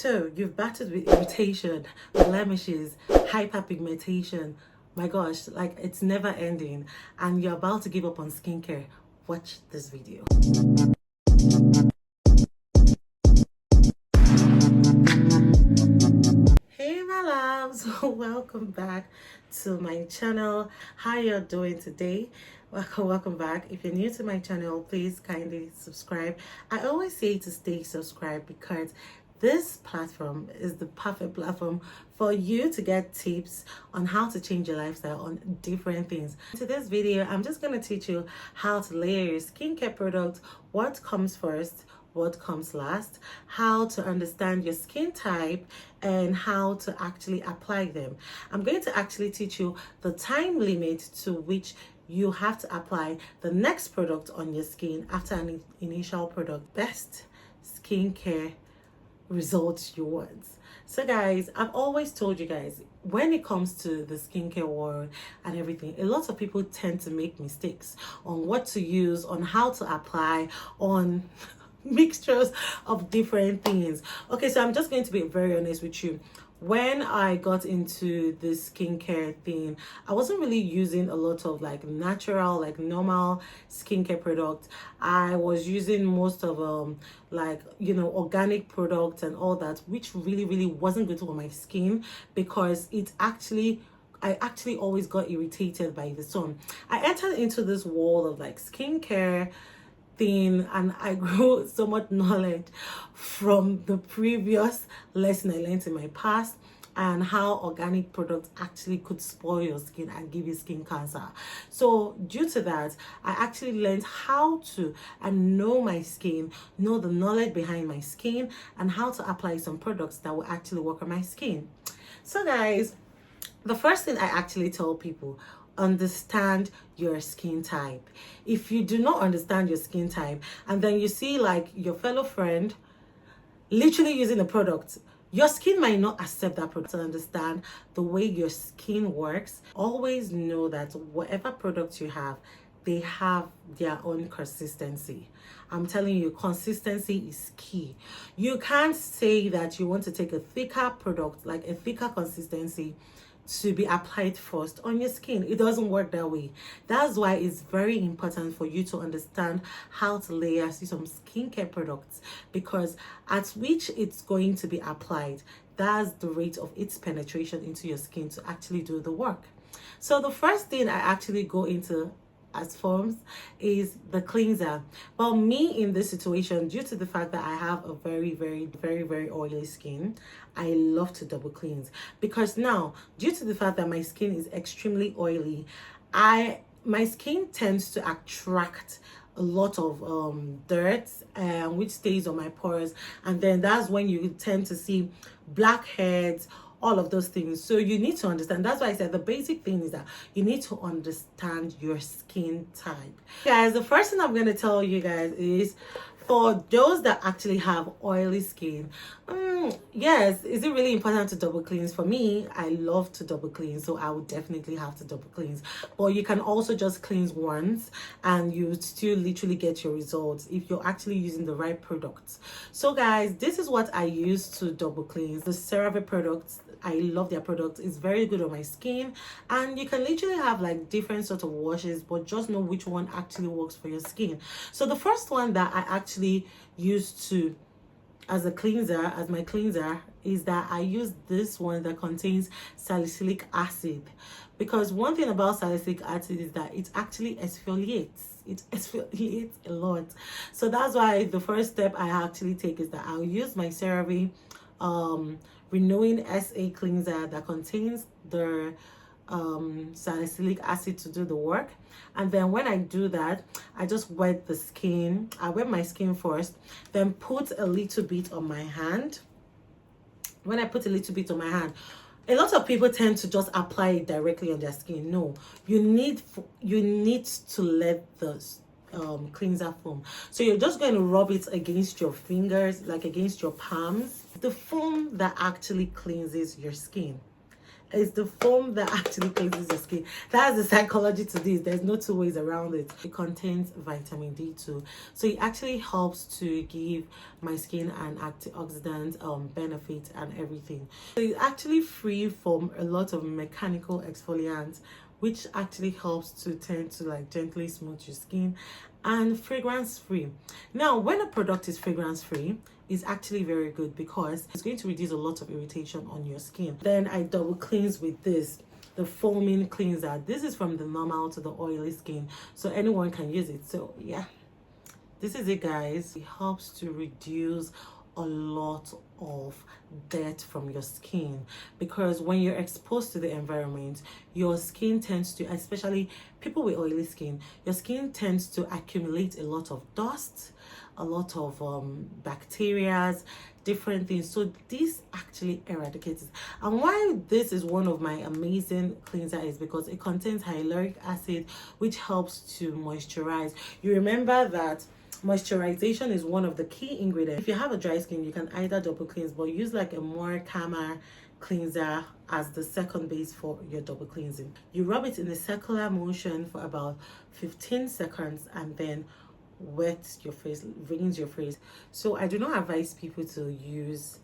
So you've battled with irritation, blemishes, hyperpigmentation. My gosh, like it's never ending, and you're about to give up on skincare. Watch this video. Hey my loves, welcome back to my channel. How you're doing today? Welcome back. If you're new to my channel, please kindly subscribe. I always say to stay subscribed because this platform is the perfect platform for you to get tips on how to change your lifestyle on different things. In today's video, I'm just going to teach you how to layer your skincare products, what comes first, what comes last, how to understand your skin type, and how to actually apply them. I'm going to actually teach you the time limit to which you have to apply the next product on your skin after an initial product. Best skincare results you want. So guys, I've always told you guys, when it comes to the skincare world and everything, a lot of people tend to make mistakes on what to use, on how to apply, on mixtures of different things. Okay, so I'm just going to be very honest with you. When I got into this skincare thing, I wasn't really using a lot of like natural, like normal skincare products. I was using most of like, you know, organic products and all that, which really wasn't good for my skin because I actually always got irritated by the sun. I entered into this world of like skincare thing, and I grew so much knowledge from the previous lesson I learned in my past and how organic products actually could spoil your skin and give you skin cancer. So due to that, I actually learned how to know my skin, know the knowledge behind my skin, and how to apply some products that will actually work on my skin. So guys, the first thing I actually tell people, understand your skin type. If you do not understand your skin type and then you see like your fellow friend literally using a product, your skin might not accept that product. To understand the way your skin works, always know that whatever product you have, they have their own consistency. I'm telling you, consistency is key. You can't say that you want to take a thicker product, like a thicker consistency, to be applied first on your skin. It doesn't work that way. That's why it's very important for you to understand how to layer some skincare products, because at which it's going to be applied, that's the rate of its penetration into your skin to actually do the work. So the first thing I actually go into as forms is the cleanser. Well, me in this situation, due to the fact that I have a very oily skin, I love to double cleanse, because now due to the fact that my skin is extremely oily, my skin tends to attract a lot of dirt which stays on my pores, and then that's when you tend to see blackheads, all of those things. So you need to understand. That's why I said the basic thing is that you need to understand your skin type. Guys, the first thing I'm going to tell you guys is, for those that actually have oily skin, yes, is it really important to double cleanse? For me, I love to double cleanse, so I would definitely have to double cleanse. But you can also just cleanse once and you still literally get your results if you're actually using the right products. So guys, this is what I use to double cleanse. The CeraVe products, I love their products. It's very good on my skin, and you can literally have like different sort of washes, but just know which one actually works for your skin. So the first one that I actually use to as a cleanser, as my cleanser, is that I use this one that contains salicylic acid, because one thing about salicylic acid is that it actually exfoliates. It exfoliates a lot. So that's why the first step I actually take is that I'll use my CeraVe Renewing SA cleanser that contains the salicylic acid to do the work. And then when I do that, I just wet the skin. I wet my skin first, then put a little bit on my hand. When I put a little bit on my hand, a lot of people tend to just apply it directly on their skin. No, you need to let the cleanser foam. So you're just going to rub it against your fingers, like against your palms. The foam that actually cleanses your skin. It's the foam that actually cleanses the skin. That's the psychology to this. There's no two ways around it. It contains vitamin D too, so it actually helps to give my skin an antioxidant benefit and everything. So it's actually free from a lot of mechanical exfoliants, which actually helps to tend to like gently smooth your skin, and fragrance free. Now, when a product is fragrance free, is actually very good because it's going to reduce a lot of irritation on your skin. Then I double cleanse with this, the foaming cleanser. This is from the normal to the oily skin, so anyone can use it. So yeah, this is it, guys. It helps to reduce a lot of dirt from your skin, because when you're exposed to the environment, your skin tends to, especially people with oily skin, your skin tends to accumulate a lot of dust, a lot of bacteria, different things. So this actually eradicates it. And why this is one of my amazing cleanser is because it contains hyaluronic acid, which helps to moisturize. You remember that moisturization is one of the key ingredients. If you have a dry skin, you can either double cleanse, but use like a more calmer cleanser as the second base for your double cleansing. You rub it in a circular motion for about 15 seconds and then wet your face, rinse your face. So I do not advise people to use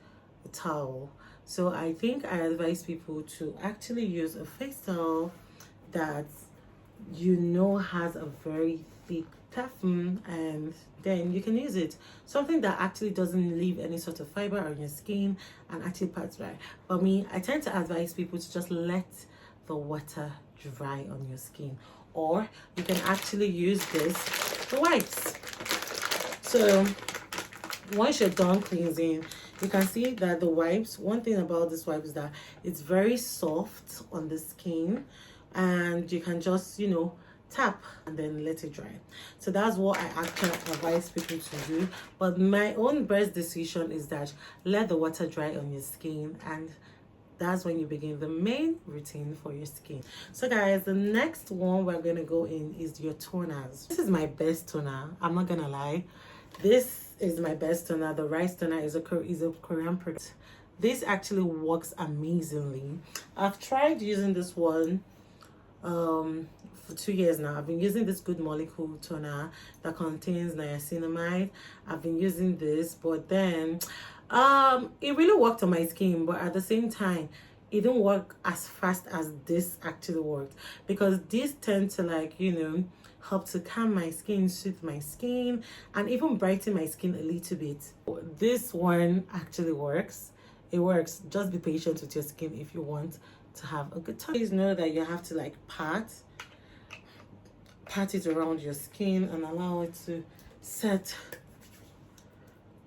a towel. So I think I advise people to actually use a face towel that has a very thick perfume, and then you can use it. Something that actually doesn't leave any sort of fiber on your skin and actually parts dry. For me, I tend to advise people to just let the water dry on your skin, or you can actually use this, the wipes. So once you're done cleansing, you can see that the wipes, one thing about this wipe is that it's very soft on the skin, and you can just tap and then let it dry. So that's what I actually advise people to do, but my own best decision is that let the water dry on your skin, and that's when you begin the main routine for your skin. So guys, the next one we're going to go in is your toners. This is my best toner, I'm not gonna lie. This is my best toner. The rice toner is a Korean product. This actually works amazingly. I've tried using this one for 2 years now. I've been using this Good Molecule toner that contains niacinamide. I've been using this, but then it really worked on my skin, but at the same time it didn't work as fast as this actually worked, because these tend to help to calm my skin, soothe my skin, and even brighten my skin a little bit. This one actually works. It works. Just be patient with your skin if you want to have a good time. Please know that you have to pat it around your skin and allow it to set.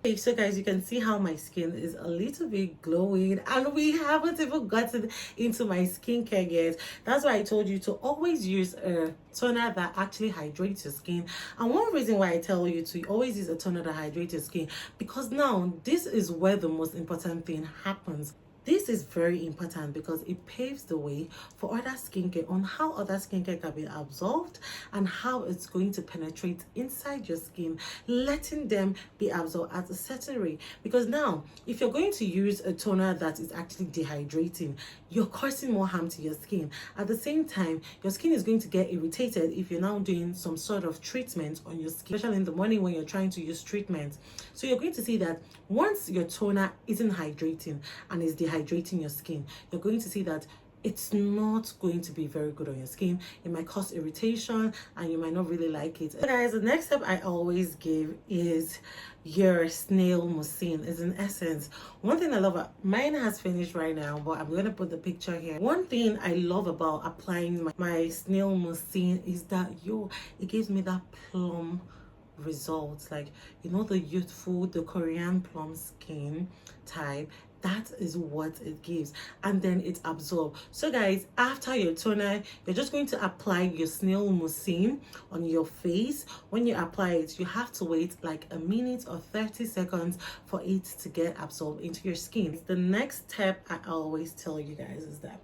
Okay, so guys, you can see how my skin is a little bit glowing, and we haven't even gotten into my skincare yet. That's why I told you to always use a toner that actually hydrates your skin. And one reason why I tell you to always use a toner that hydrates your skin, because now this is where the most important thing happens. This is very important because it paves the way for other skincare, on how other skincare can be absorbed and how it's going to penetrate inside your skin, letting them be absorbed at a certain rate. Because now, if you're going to use a toner that is actually dehydrating, you're causing more harm to your skin. At the same time, your skin is going to get irritated if you're now doing some sort of treatment on your skin, especially in the morning when you're trying to use treatment. So you're going to see that once your toner isn't hydrating and is dehydrating your skin, you're going to see that it's not going to be very good on your skin. It might cause irritation and you might not really like it. So guys, the next step I always give is your Snail mucin. Is in essence one thing I love about mine has finished right now, but I'm gonna put the picture here. One thing I love about applying my Snail mucin is that it gives me that plum results, the youthful, the Korean plum skin type. That is what it gives, and then it's absorbed. So guys, after your toner, you're just going to apply your Snail mucin on your face. When you apply it, you have to wait like a minute or 30 seconds for it to get absorbed into your skin. The next step I always tell you guys is that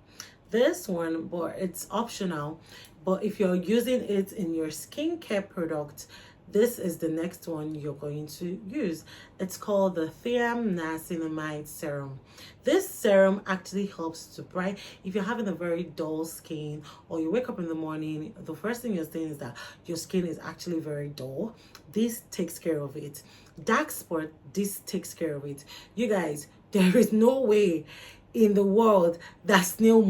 this one, but it's optional, but if you're using it in your skincare product, this is the next one you're going to use. It's called the Niacinamide Serum. This serum actually helps to brighten. If you're having a very dull skin, or you wake up in the morning, the first thing you're saying is that your skin is actually very dull, this takes care of it. Dark spot, this takes care of it. You guys, there is no way in the world that Snail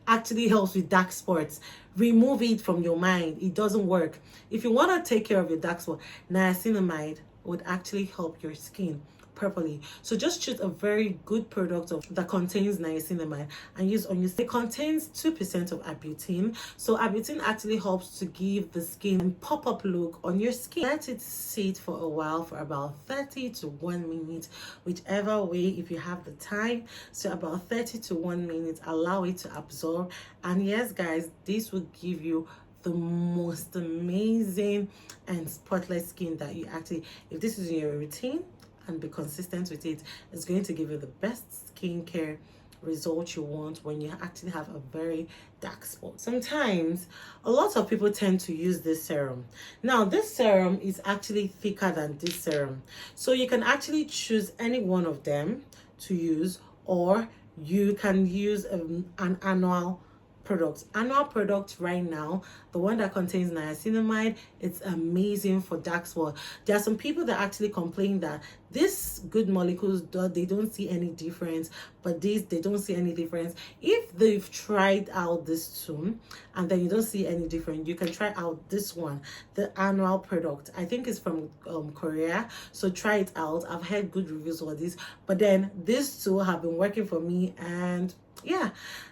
actually helps with dark spots. Remove it from your mind. It doesn't work. If you want to take care of your dark spot, niacinamide would actually help your skin properly. So just choose a very good product that contains niacinamide and use on your skin. It contains 2% of arbutin. So arbutin actually helps to give the skin a pop-up look on your skin. Let it sit for a while, for about 30 to 1 minute, whichever way, if you have the time. So about 30 to 1 minute, allow it to absorb. And yes guys, this will give you the most amazing and spotless skin that you actually, if this is in your routine and be consistent with it, it's going to give you the best skincare result you want when you actually have a very dark spot. Sometimes a lot of people tend to use this serum. Now this serum is actually thicker than this serum, so you can actually choose any one of them to use, or you can use an annual product right now, the one that contains niacinamide. It's amazing for dark spot. There are some people that actually complain that this good molecules, they don't see any difference, but these, they don't see any difference. If they've tried out this two and then you don't see any difference, you can try out this one, the annual product. I think it's from Korea, so try it out. I've heard good reviews for this, but then these two have been working for me, and yeah,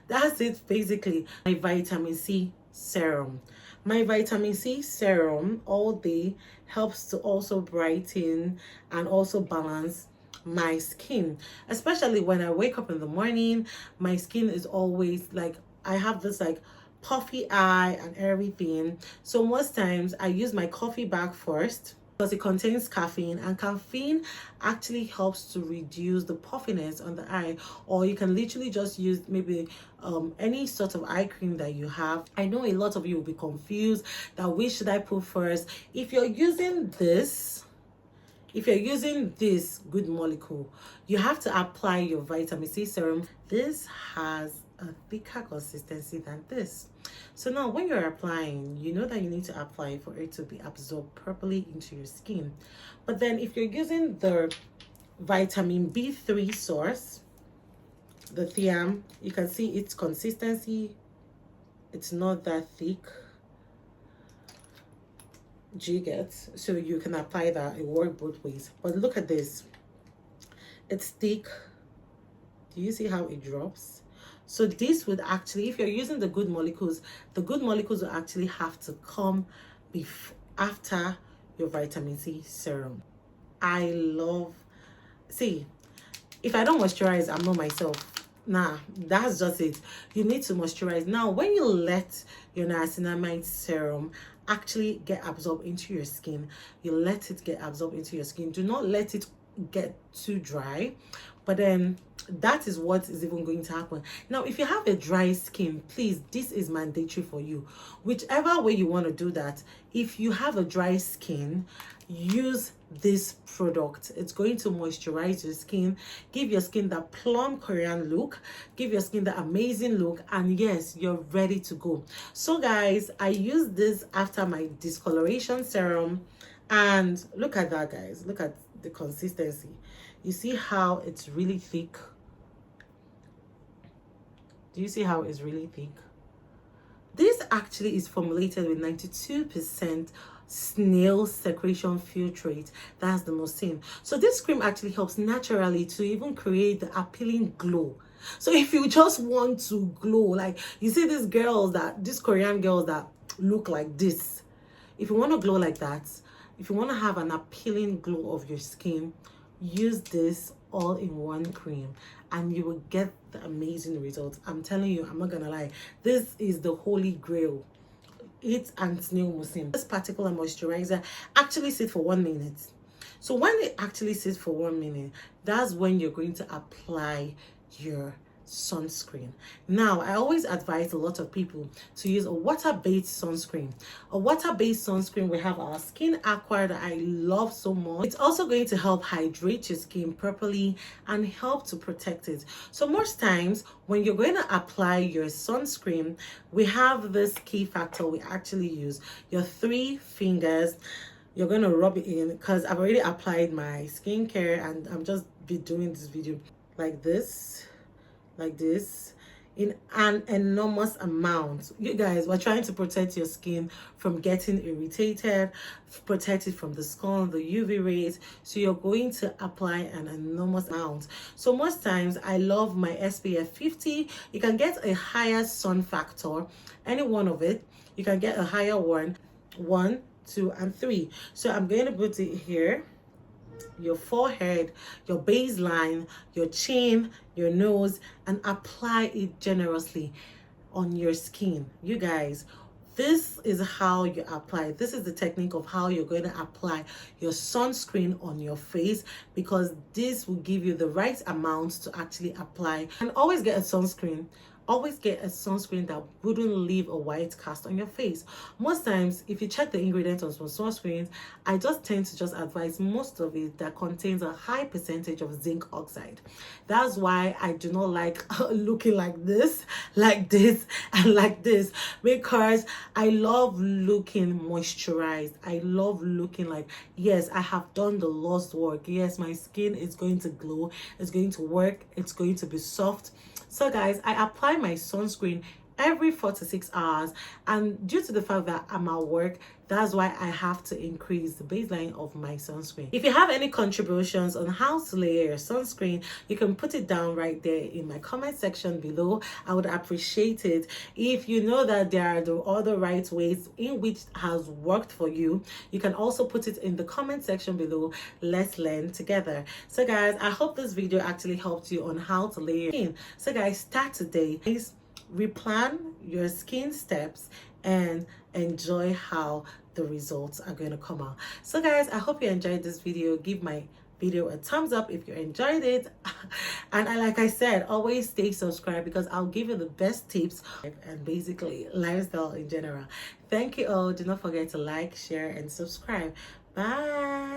that's it basically. My vitamin C serum. My vitamin C serum all day helps to also brighten and also balance my skin, especially when I wake up in the morning. My skin is always like, I have this like puffy eye and everything. So most times I use my coffee bag first, because it contains caffeine, and caffeine actually helps to reduce the puffiness on the eye. Or you can literally just use maybe any sort of eye cream that you have. I know a lot of you will be confused that which should I put first. If you're using this good molecule, you have to apply your vitamin C serum. This has a thicker consistency than this. So now when you're applying, you know that you need to apply for it to be absorbed properly into your skin. But then if you're using the vitamin B3 source, the Thiam, you can see its consistency. It's not that thick. Do you get? So you can apply that. It works both ways. But look at this. It's thick. Do you see how it drops? So this would actually, if you're using the good molecules will actually have to come after your vitamin C serum. I love, see, if I don't moisturize, I'm not myself. Nah, that's just it. You need to moisturize. Now, when you let your niacinamide serum actually get absorbed into your skin, you let it get absorbed into your skin. Do not let it get too dry, but then that is what is even going to happen. Now if you have a dry skin, please, this is mandatory for you. Whichever way you want to do that, if you have a dry skin, use this product. It's going to moisturize your skin, give your skin that plum Korean look, give your skin that amazing look, and yes, you're ready to go. So guys, I use this after my discoloration serum, and look at that guys, look at the consistency. You see how it's really thick? Do you see how it's really thick? This actually is formulated with 92% snail secretion filtrate. That's the most thing. So this cream actually helps naturally to even create the appealing glow. So if you just want to glow, like you see these girls, these Korean girls that look like this, if you want to glow like that, if you want to have an appealing glow of your skin, use this all in one cream and you will get the amazing results. I'm telling you, I'm not gonna lie, this is the holy grail. It and Snail Musim. This particular moisturizer actually sits for 1 minute. So when it actually sits for 1 minute, that's when you're going to apply your sunscreen. Now, I always advise a lot of people to use a water-based sunscreen. A water-based sunscreen, we have our Skin Aqua that I love so much. It's also going to help hydrate your skin properly and help to protect it. So most times when you're going to apply your sunscreen, we have this key factor we actually use. Your 3 fingers, you're going to rub it in, because I've already applied my skincare and I'm just be doing this video like this, in an enormous amount. You guys, we're trying to protect your skin from getting irritated, protect it from the sun, the UV rays. So you're going to apply an enormous amount. So most times I love my SPF 50. You can get a higher sun factor, any one of it. You can get a higher one, 1, 2, and 3. So I'm going to put it here, your forehead, your baseline, your chin, your nose, and apply it generously on your skin. You guys, this is how you apply. This is the technique of how you're going to apply your sunscreen on your face, because this will give you the right amount to actually apply. And always get a sunscreen. Always get a sunscreen that wouldn't leave a white cast on your face. Most times, if you check the ingredients on some sunscreens, I just tend to just advise most of it that contains a high percentage of zinc oxide. That's why I do not like looking like this, and like this, because I love looking moisturized. I love looking like, yes, I have done the Lord's work. Yes, my skin is going to glow. It's going to work. It's going to be soft. So guys, I apply my sunscreen every 4 to 6 hours, and due to the fact that I'm at work, that's why I have to increase the baseline of my sunscreen. If you have any contributions on how to layer your sunscreen, you can put it down right there in my comment section below. I would appreciate it. If you know that there are the other right ways in which has worked for you, you can also put it in the comment section below. Let's learn together. So guys, I hope this video actually helped you on how to layer your skin. So guys, start today. Please replan your skin steps and enjoy how the results are going to come out. So guys, I hope you enjoyed this video. Give my video a thumbs up if you enjoyed it. And like I said, always stay subscribed, because I'll give you the best tips and basically lifestyle in general. Thank you all. Do not forget to like, share, and subscribe. Bye.